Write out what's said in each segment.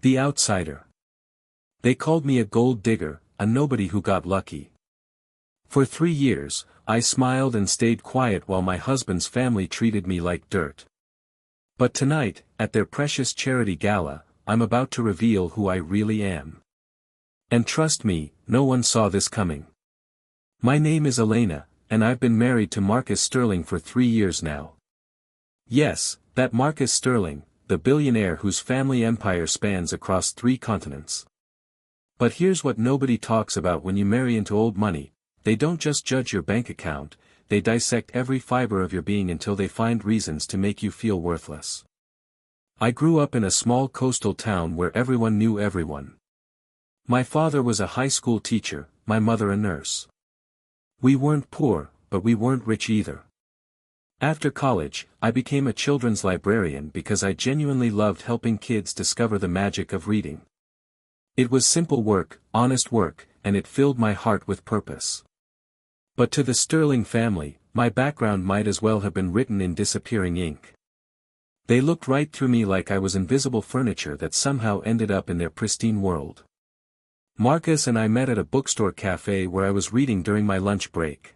The outsider. They called me a gold digger, a nobody who got lucky. For 3 years, I smiled and stayed quiet while my husband's family treated me like dirt. But tonight, at their precious charity gala, I'm about to reveal who I really am. And trust me, no one saw this coming. My name is Elena, and I've been married to Marcus Sterling for 3 years now. Yes, that Marcus Sterling, the billionaire whose family empire spans across 3 continents. But here's what nobody talks about when you marry into old money: they don't just judge your bank account, they dissect every fiber of your being until they find reasons to make you feel worthless. I grew up in a small coastal town where everyone knew everyone. My father was a high school teacher, my mother a nurse. We weren't poor, but we weren't rich either. After college, I became a children's librarian because I genuinely loved helping kids discover the magic of reading. It was simple work, honest work, and it filled my heart with purpose. But to the Sterling family, my background might as well have been written in disappearing ink. They looked right through me like I was invisible furniture that somehow ended up in their pristine world. Marcus and I met at a bookstore cafe where I was reading during my lunch break.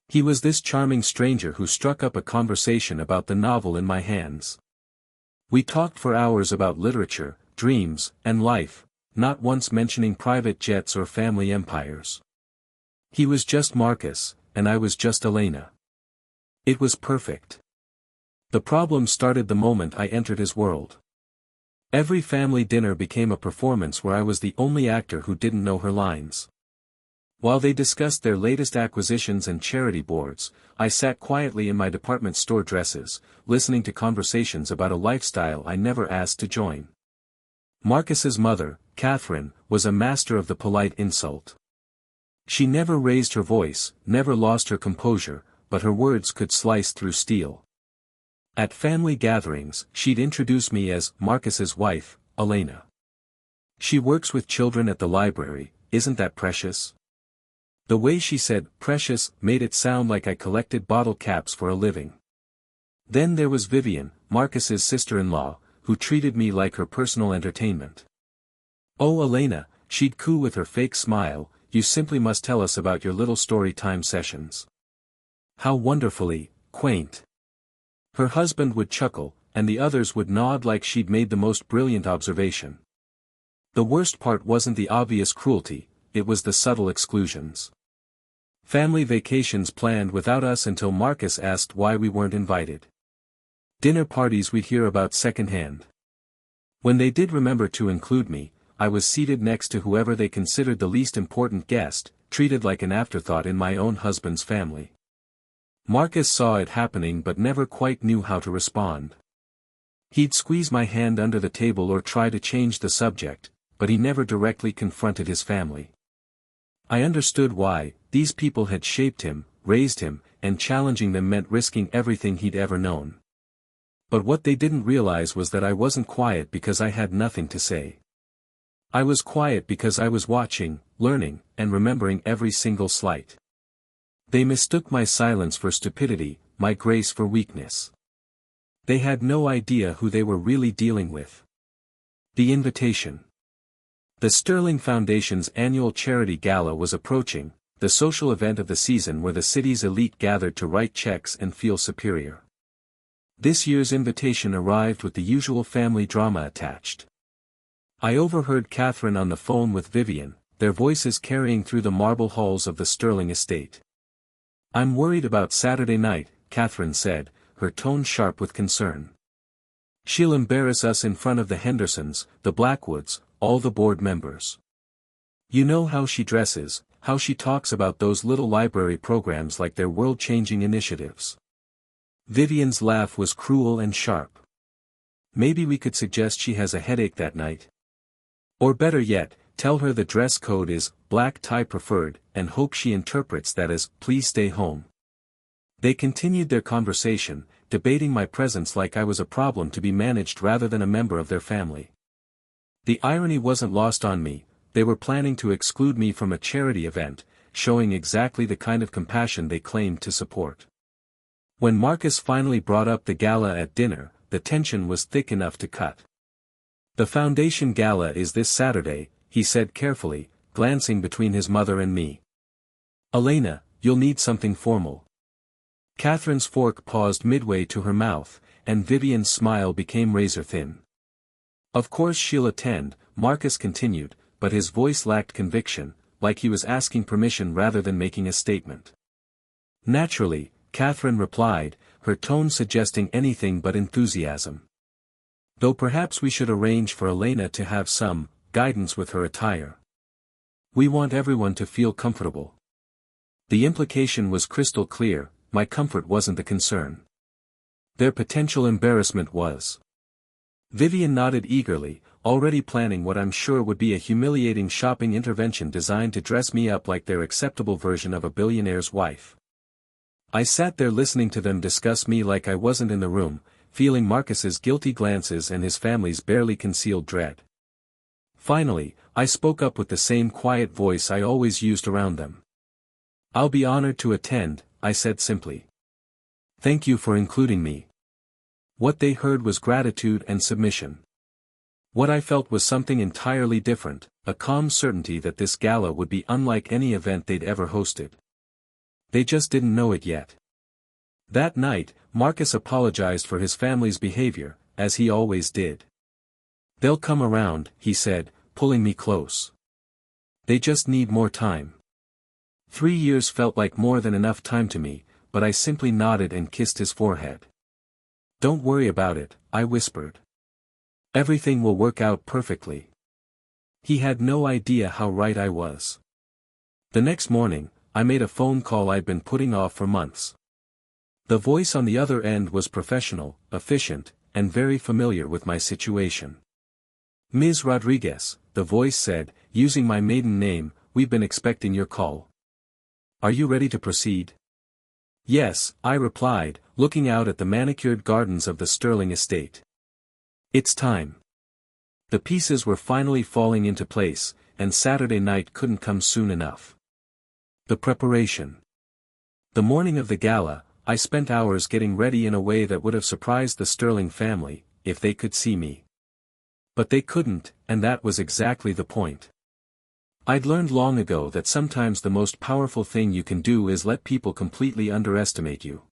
He was this charming stranger who struck up a conversation about the novel in my hands. We talked for hours about literature, dreams, and life, not once mentioning private jets or family empires. He was just Marcus, and I was just Elena. It was perfect. The problem started the moment I entered his world. Every family dinner became a performance where I was the only actor who didn't know her lines. While they discussed their latest acquisitions and charity boards, I sat quietly in my department store dresses, listening to conversations about a lifestyle I never asked to join. Marcus's mother, Catherine, was a master of the polite insult. She never raised her voice, never lost her composure, but her words could slice through steel. At family gatherings, she'd introduce me as Marcus's wife, Elena. She works with children at the library, isn't that precious? The way she said precious made it sound like I collected bottle caps for a living. Then there was Vivian, Marcus's sister-in-law, who treated me like her personal entertainment. Oh Elena, she'd coo with her fake smile, you simply must tell us about your little story time sessions. How wonderfully quaint. Her husband would chuckle, and the others would nod like she'd made the most brilliant observation. The worst part wasn't the obvious cruelty, it was the subtle exclusions. Family vacations planned without us until Marcus asked why we weren't invited. Dinner parties we'd hear about secondhand. When they did remember to include me, I was seated next to whoever they considered the least important guest, treated like an afterthought in my own husband's family. Marcus saw it happening but never quite knew how to respond. He'd squeeze my hand under the table or try to change the subject, but he never directly confronted his family. I understood why. These people had shaped him, raised him, and challenging them meant risking everything he'd ever known. But what they didn't realize was that I wasn't quiet because I had nothing to say. I was quiet because I was watching, learning, and remembering every single slight. They mistook my silence for stupidity, my grace for weakness. They had no idea who they were really dealing with. The invitation. The Sterling Foundation's annual charity gala was approaching, the social event of the season where the city's elite gathered to write checks and feel superior. This year's invitation arrived with the usual family drama attached. I overheard Catherine on the phone with Vivian, their voices carrying through the marble halls of the Sterling estate. "I'm worried about Saturday night," Catherine said, her tone sharp with concern. "She'll embarrass us in front of the Hendersons, the Blackwoods, all the board members. You know how she dresses, how she talks about those little library programs like they're world-changing initiatives." Vivian's laugh was cruel and sharp. "Maybe we could suggest she has a headache that night. Or better yet, tell her the dress code is black tie preferred, and hope she interprets that as please stay home." They continued their conversation, debating my presence like I was a problem to be managed rather than a member of their family. The irony wasn't lost on me. They were planning to exclude me from a charity event, showing exactly the kind of compassion they claimed to support. When Marcus finally brought up the gala at dinner, the tension was thick enough to cut. The foundation gala is this Saturday, he said carefully, glancing between his mother and me. Elena, you'll need something formal. Catherine's fork paused midway to her mouth, and Vivian's smile became razor-thin. Of course she'll attend, Marcus continued, but his voice lacked conviction, like he was asking permission rather than making a statement. Naturally, Catherine replied, her tone suggesting anything but enthusiasm. Though perhaps we should arrange for Elena to have some guidance with her attire. We want everyone to feel comfortable. The implication was crystal clear, my comfort wasn't the concern. Their potential embarrassment was. Vivian nodded eagerly, already planning what I'm sure would be a humiliating shopping intervention designed to dress me up like their acceptable version of a billionaire's wife. I sat there listening to them discuss me like I wasn't in the room, feeling Marcus's guilty glances and his family's barely concealed dread. Finally, I spoke up with the same quiet voice I always used around them. I'll be honored to attend, I said simply. Thank you for including me. What they heard was gratitude and submission. What I felt was something entirely different, a calm certainty that this gala would be unlike any event they'd ever hosted. They just didn't know it yet. That night, Marcus apologized for his family's behavior, as he always did. They'll come around, he said, pulling me close. They just need more time. 3 years felt like more than enough time to me, but I simply nodded and kissed his forehead. Don't worry about it, I whispered. Everything will work out perfectly. He had no idea how right I was. The next morning, I made a phone call I'd been putting off for months. The voice on the other end was professional, efficient, and very familiar with my situation. Ms. Rodriguez, the voice said, using my maiden name, we've been expecting your call. Are you ready to proceed? Yes, I replied, looking out at the manicured gardens of the Sterling estate. It's time. The pieces were finally falling into place, and Saturday night couldn't come soon enough. The preparation. The morning of the gala, I spent hours getting ready in a way that would have surprised the Sterling family, if they could see me. But they couldn't, and that was exactly the point. I'd learned long ago that sometimes the most powerful thing you can do is let people completely underestimate you.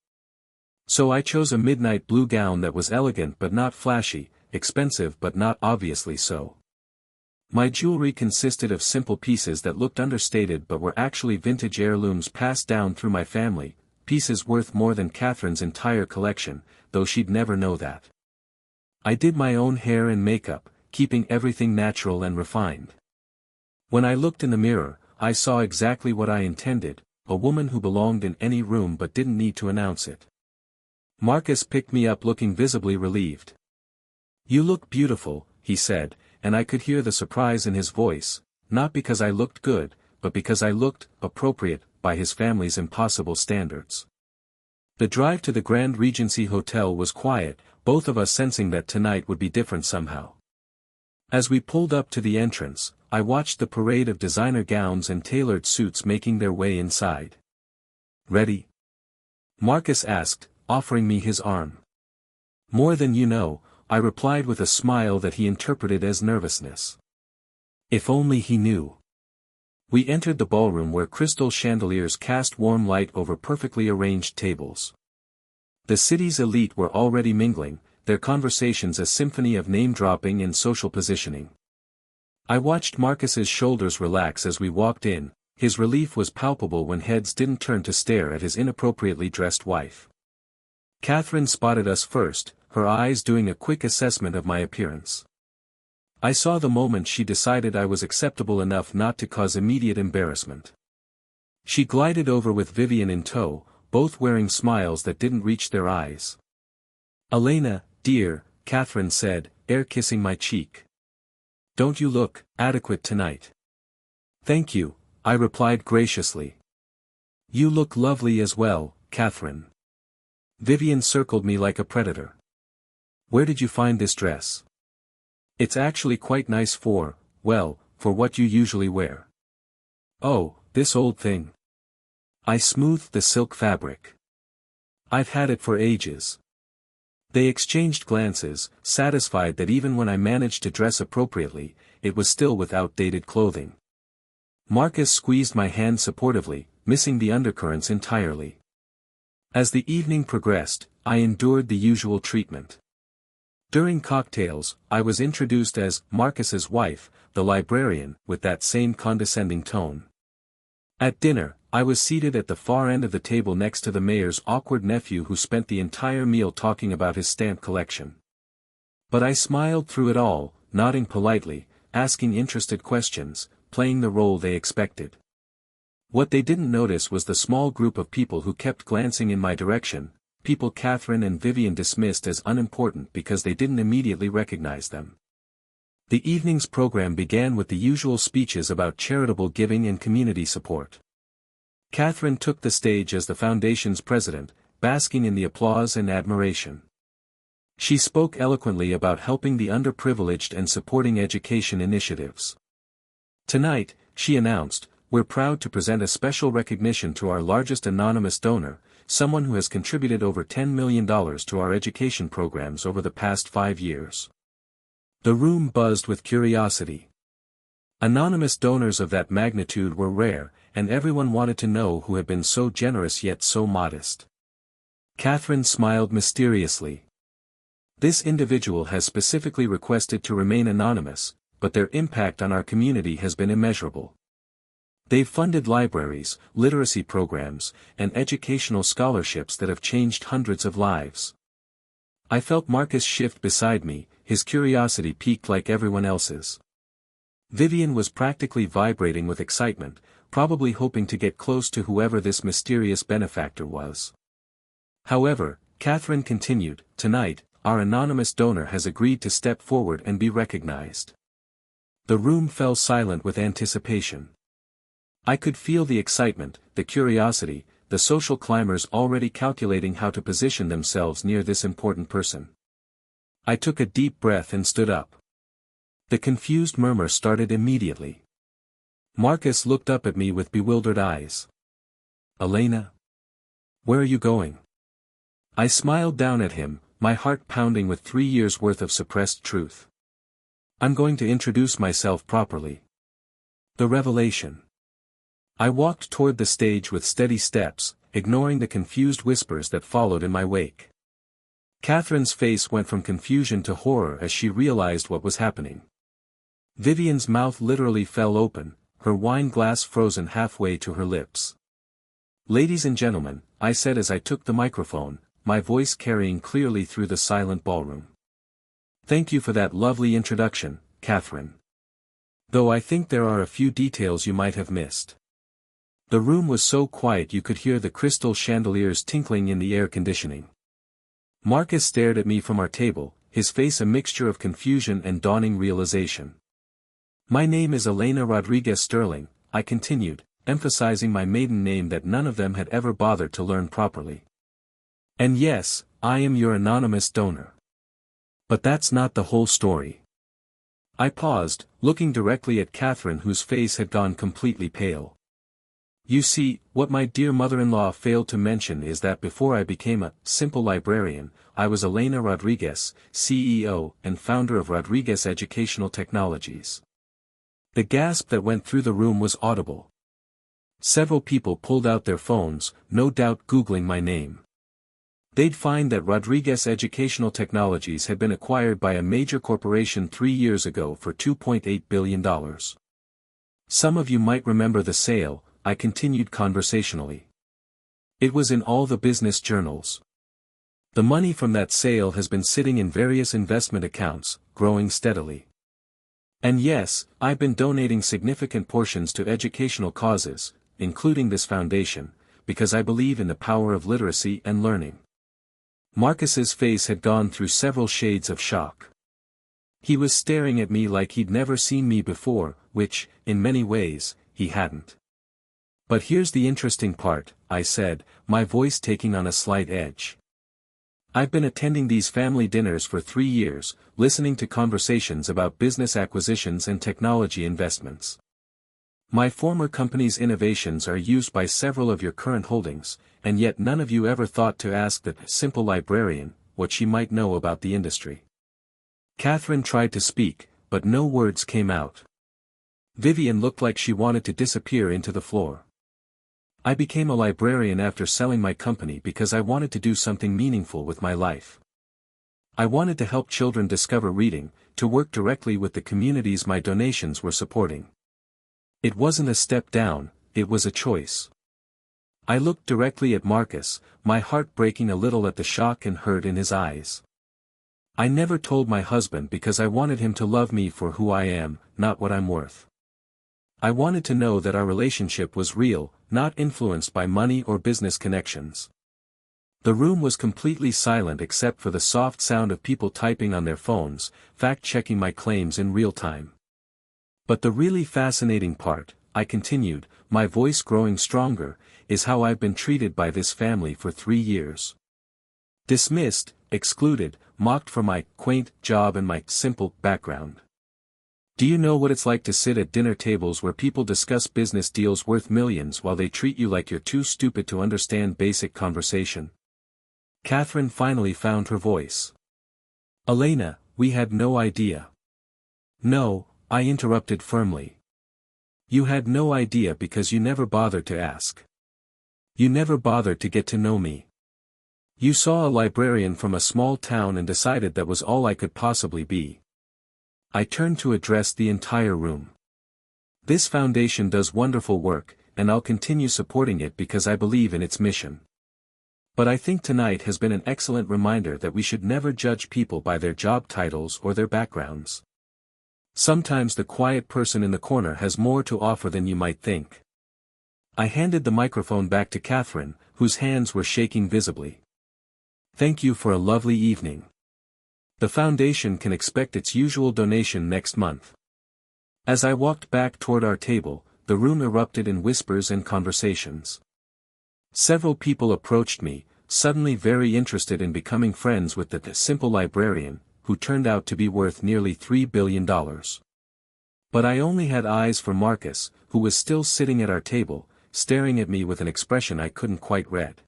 So I chose a midnight blue gown that was elegant but not flashy, expensive but not obviously so. My jewelry consisted of simple pieces that looked understated but were actually vintage heirlooms passed down through my family, pieces worth more than Catherine's entire collection, though she'd never know that. I did my own hair and makeup, keeping everything natural and refined. When I looked in the mirror, I saw exactly what I intended, a woman who belonged in any room but didn't need to announce it. Marcus picked me up looking visibly relieved. You look beautiful, he said, and I could hear the surprise in his voice, not because I looked good, but because I looked appropriate by his family's impossible standards. The drive to the Grand Regency Hotel was quiet, both of us sensing that tonight would be different somehow. As we pulled up to the entrance, I watched the parade of designer gowns and tailored suits making their way inside. Ready? Marcus asked, offering me his arm. More than you know, I replied with a smile that he interpreted as nervousness. If only he knew. We entered the ballroom where crystal chandeliers cast warm light over perfectly arranged tables. The city's elite were already mingling, their conversations a symphony of name-dropping and social positioning. I watched Marcus's shoulders relax as we walked in, his relief was palpable when heads didn't turn to stare at his inappropriately dressed wife. Catherine spotted us first, her eyes doing a quick assessment of my appearance. I saw the moment she decided I was acceptable enough not to cause immediate embarrassment. She glided over with Vivian in tow, both wearing smiles that didn't reach their eyes. Elena, dear, Catherine said, air-kissing my cheek. Don't you look adequate tonight? Thank you, I replied graciously. You look lovely as well, Catherine. Vivian circled me like a predator. Where did you find this dress? It's actually quite nice for what you usually wear. Oh, this old thing. I smoothed the silk fabric. I've had it for ages. They exchanged glances, satisfied that even when I managed to dress appropriately, it was still with outdated clothing. Marcus squeezed my hand supportively, missing the undercurrents entirely. As the evening progressed, I endured the usual treatment. During cocktails, I was introduced as Marcus's wife, the librarian, with that same condescending tone. At dinner, I was seated at the far end of the table next to the mayor's awkward nephew who spent the entire meal talking about his stamp collection. But I smiled through it all, nodding politely, asking interested questions, playing the role they expected. What they didn't notice was the small group of people who kept glancing in my direction, people Catherine and Vivian dismissed as unimportant because they didn't immediately recognize them. The evening's program began with the usual speeches about charitable giving and community support. Catherine took the stage as the foundation's president, basking in the applause and admiration. She spoke eloquently about helping the underprivileged and supporting education initiatives. Tonight, she announced, we're proud to present a special recognition to our largest anonymous donor, someone who has contributed over $10 million to our education programs over the past 5 years. The room buzzed with curiosity. Anonymous donors of that magnitude were rare, and everyone wanted to know who had been so generous yet so modest. Catherine smiled mysteriously. This individual has specifically requested to remain anonymous, but their impact on our community has been immeasurable. They've funded libraries, literacy programs, and educational scholarships that have changed hundreds of lives. I felt Marcus shift beside me, his curiosity piqued like everyone else's. Vivian was practically vibrating with excitement, probably hoping to get close to whoever this mysterious benefactor was. However, Catherine continued, tonight, our anonymous donor has agreed to step forward and be recognized. The room fell silent with anticipation. I could feel the excitement, the curiosity, the social climbers already calculating how to position themselves near this important person. I took a deep breath and stood up. The confused murmur started immediately. Marcus looked up at me with bewildered eyes. Elena? Where are you going? I smiled down at him, my heart pounding with 3 years' worth of suppressed truth. I'm going to introduce myself properly. The revelation. I walked toward the stage with steady steps, ignoring the confused whispers that followed in my wake. Catherine's face went from confusion to horror as she realized what was happening. Vivian's mouth literally fell open, her wine glass frozen halfway to her lips. Ladies and gentlemen, I said as I took the microphone, my voice carrying clearly through the silent ballroom. Thank you for that lovely introduction, Catherine. Though I think there are a few details you might have missed. The room was so quiet you could hear the crystal chandeliers tinkling in the air conditioning. Marcus stared at me from our table, his face a mixture of confusion and dawning realization. My name is Elena Rodriguez Sterling, I continued, emphasizing my maiden name that none of them had ever bothered to learn properly. And yes, I am your anonymous donor. But that's not the whole story. I paused, looking directly at Catherine whose face had gone completely pale. You see, what my dear mother-in-law failed to mention is that before I became a simple librarian, I was Elena Rodriguez, CEO and founder of Rodriguez Educational Technologies. The gasp that went through the room was audible. Several people pulled out their phones, no doubt Googling my name. They'd find that Rodriguez Educational Technologies had been acquired by a major corporation 3 years ago for $2.8 billion. Some of you might remember the sale, I continued conversationally. It was in all the business journals. The money from that sale has been sitting in various investment accounts, growing steadily. And yes, I've been donating significant portions to educational causes, including this foundation, because I believe in the power of literacy and learning. Marcus's face had gone through several shades of shock. He was staring at me like he'd never seen me before, which, in many ways, he hadn't. But here's the interesting part, I said, my voice taking on a slight edge. I've been attending these family dinners for 3 years, listening to conversations about business acquisitions and technology investments. My former company's innovations are used by several of your current holdings, and yet none of you ever thought to ask the simple librarian, what she might know about the industry. Catherine tried to speak, but no words came out. Vivian looked like she wanted to disappear into the floor. I became a librarian after selling my company because I wanted to do something meaningful with my life. I wanted to help children discover reading, to work directly with the communities my donations were supporting. It wasn't a step down, it was a choice. I looked directly at Marcus, my heart breaking a little at the shock and hurt in his eyes. I never told my husband because I wanted him to love me for who I am, not what I'm worth. I wanted to know that our relationship was real, not influenced by money or business connections. The room was completely silent except for the soft sound of people typing on their phones, fact-checking my claims in real time. But the really fascinating part, I continued, my voice growing stronger, is how I've been treated by this family for 3 years. Dismissed, excluded, mocked for my quaint job and my simple background. Do you know what it's like to sit at dinner tables where people discuss business deals worth millions while they treat you like you're too stupid to understand basic conversation? Catherine finally found her voice. Elena, we had no idea. No, I interrupted firmly. You had no idea because you never bothered to ask. You never bothered to get to know me. You saw a librarian from a small town and decided that was all I could possibly be. I turned to address the entire room. This foundation does wonderful work, and I'll continue supporting it because I believe in its mission. But I think tonight has been an excellent reminder that we should never judge people by their job titles or their backgrounds. Sometimes the quiet person in the corner has more to offer than you might think. I handed the microphone back to Catherine, whose hands were shaking visibly. Thank you for a lovely evening. The foundation can expect its usual donation next month. As I walked back toward our table, the room erupted in whispers and conversations. Several people approached me, suddenly very interested in becoming friends with the simple librarian, who turned out to be worth nearly $3 billion. But I only had eyes for Marcus, who was still sitting at our table, staring at me with an expression I couldn't quite read.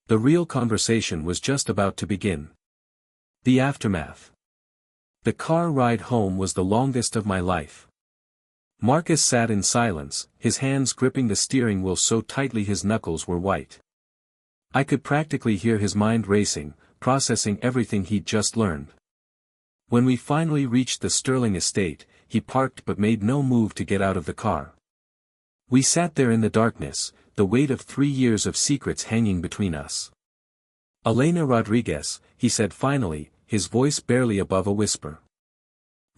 The real conversation was just about to begin. The aftermath. The car ride home was the longest of my life. Marcus sat in silence, his hands gripping the steering wheel so tightly his knuckles were white. I could practically hear his mind racing, processing everything he'd just learned. When we finally reached the Sterling estate, he parked but made no move to get out of the car. We sat there in the darkness, the weight of 3 years of secrets hanging between us. Elena Rodriguez, he said finally, his voice barely above a whisper.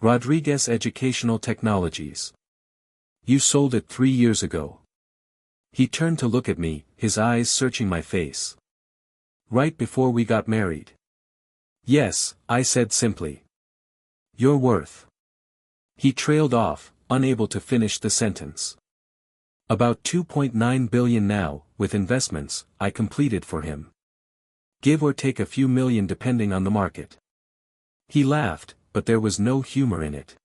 Rodriguez Educational Technologies. You sold it 3 years ago. He turned to look at me, his eyes searching my face. Right before we got married. Yes, I said simply. You're worth. He trailed off, unable to finish the sentence. About $2.9 billion now, with investments, I completed for him. Give or take a few million depending on the market. He laughed, but there was no humor in it.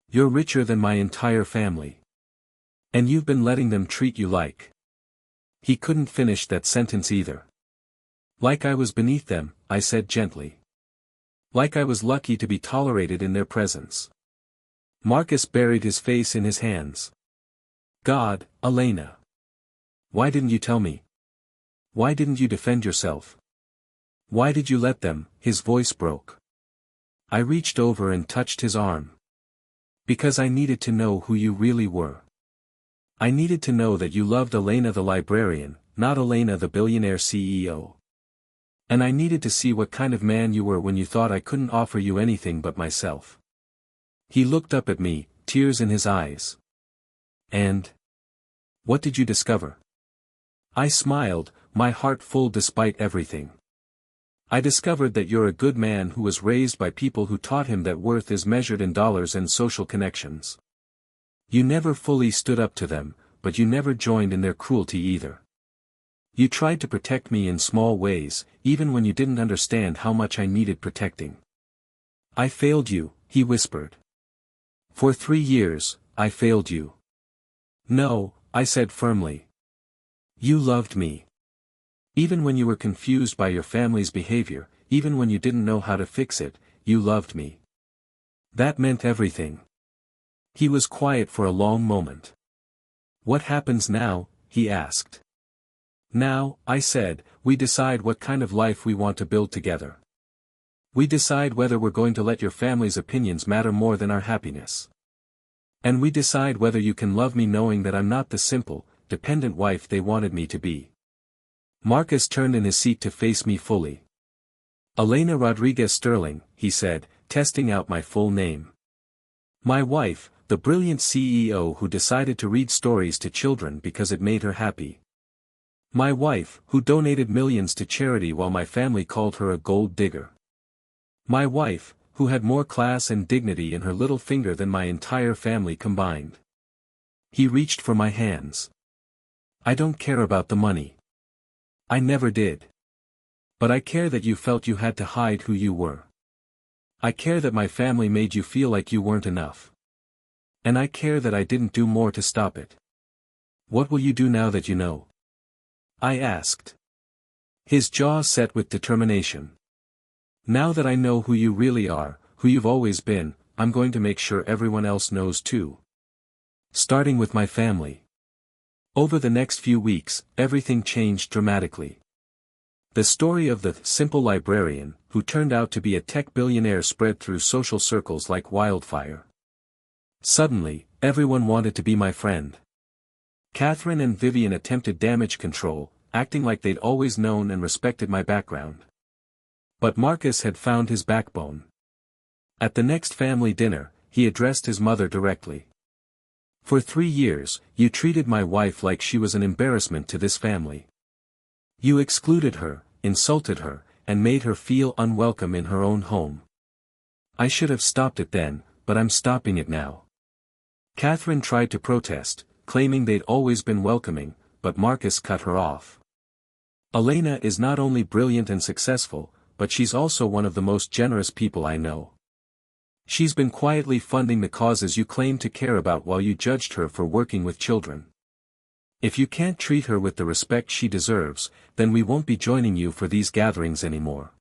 You're richer than my entire family. And you've been letting them treat you like. He couldn't finish that sentence either. Like I was beneath them, I said gently. Like I was lucky to be tolerated in their presence. Marcus buried his face in his hands. God, Elena. Why didn't you tell me? Why didn't you defend yourself? Why did you let them? His voice broke. I reached over and touched his arm. Because I needed to know who you really were. I needed to know that you loved Elena the librarian, not Elena the billionaire CEO. And I needed to see what kind of man you were when you thought I couldn't offer you anything but myself. He looked up at me, tears in his eyes. And? What did you discover? I smiled, my heart full despite everything. I discovered that you're a good man who was raised by people who taught him that worth is measured in dollars and social connections. You never fully stood up to them, but you never joined in their cruelty either. You tried to protect me in small ways, even when you didn't understand how much I needed protecting. I failed you, he whispered. For 3 years, I failed you. No, I said firmly. You loved me. Even when you were confused by your family's behavior, even when you didn't know how to fix it, you loved me. That meant everything. He was quiet for a long moment. What happens now? He asked. Now, I said, we decide what kind of life we want to build together. We decide whether we're going to let your family's opinions matter more than our happiness. And we decide whether you can love me knowing that I'm not the simple, dependent wife they wanted me to be. Marcus turned in his seat to face me fully. Elena Rodriguez Sterling, he said, testing out my full name. My wife, the brilliant CEO who decided to read stories to children because it made her happy. My wife, who donated millions to charity while my family called her a gold digger. My wife, who had more class and dignity in her little finger than my entire family combined. He reached for my hands. I don't care about the money. I never did. But I care that you felt you had to hide who you were. I care that my family made you feel like you weren't enough. And I care that I didn't do more to stop it. What will you do now that you know? I asked. His jaw set with determination. Now that I know who you really are, who you've always been, I'm going to make sure everyone else knows too. Starting with my family. Over the next few weeks, everything changed dramatically. The story of the simple librarian, who turned out to be a tech billionaire, spread through social circles like wildfire. Suddenly, everyone wanted to be my friend. Catherine and Vivian attempted damage control, acting like they'd always known and respected my background. But Marcus had found his backbone. At the next family dinner, he addressed his mother directly. For 3 years, you treated my wife like she was an embarrassment to this family. You excluded her, insulted her, and made her feel unwelcome in her own home. I should have stopped it then, but I'm stopping it now. Catherine tried to protest, claiming they'd always been welcoming, but Marcus cut her off. Elena is not only brilliant and successful, but she's also one of the most generous people I know. She's been quietly funding the causes you claim to care about while you judged her for working with children. If you can't treat her with the respect she deserves, then we won't be joining you for these gatherings anymore.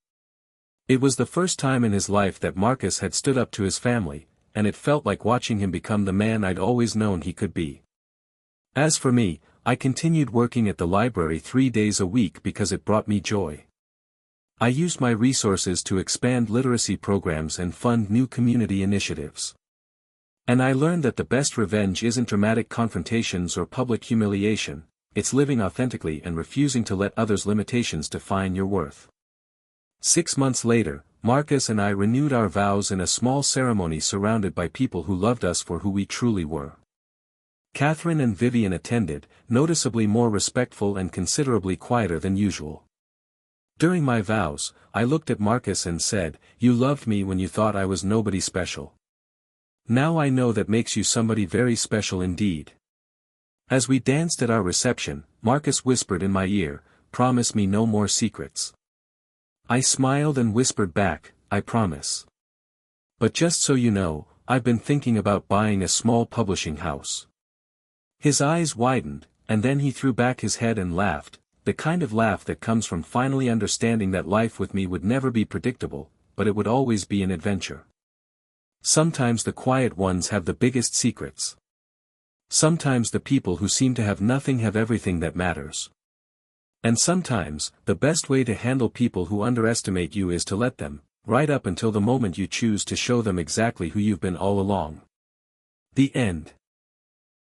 It was the first time in his life that Marcus had stood up to his family, and it felt like watching him become the man I'd always known he could be. As for me, I continued working at the library 3 days a week because it brought me joy. I used my resources to expand literacy programs and fund new community initiatives. And I learned that the best revenge isn't dramatic confrontations or public humiliation, it's living authentically and refusing to let others' limitations define your worth. 6 months later, Marcus and I renewed our vows in a small ceremony surrounded by people who loved us for who we truly were. Catherine and Vivian attended, noticeably more respectful and considerably quieter than usual. During my vows, I looked at Marcus and said, "You loved me when you thought I was nobody special. Now I know that makes you somebody very special indeed." As we danced at our reception, Marcus whispered in my ear, "Promise me no more secrets." I smiled and whispered back, "I promise. But just so you know, I've been thinking about buying a small publishing house." His eyes widened, and then he threw back his head and laughed, the kind of laugh that comes from finally understanding that life with me would never be predictable, but it would always be an adventure. Sometimes the quiet ones have the biggest secrets. Sometimes the people who seem to have nothing have everything that matters. And sometimes, the best way to handle people who underestimate you is to let them, right up until the moment you choose to show them exactly who you've been all along. The end.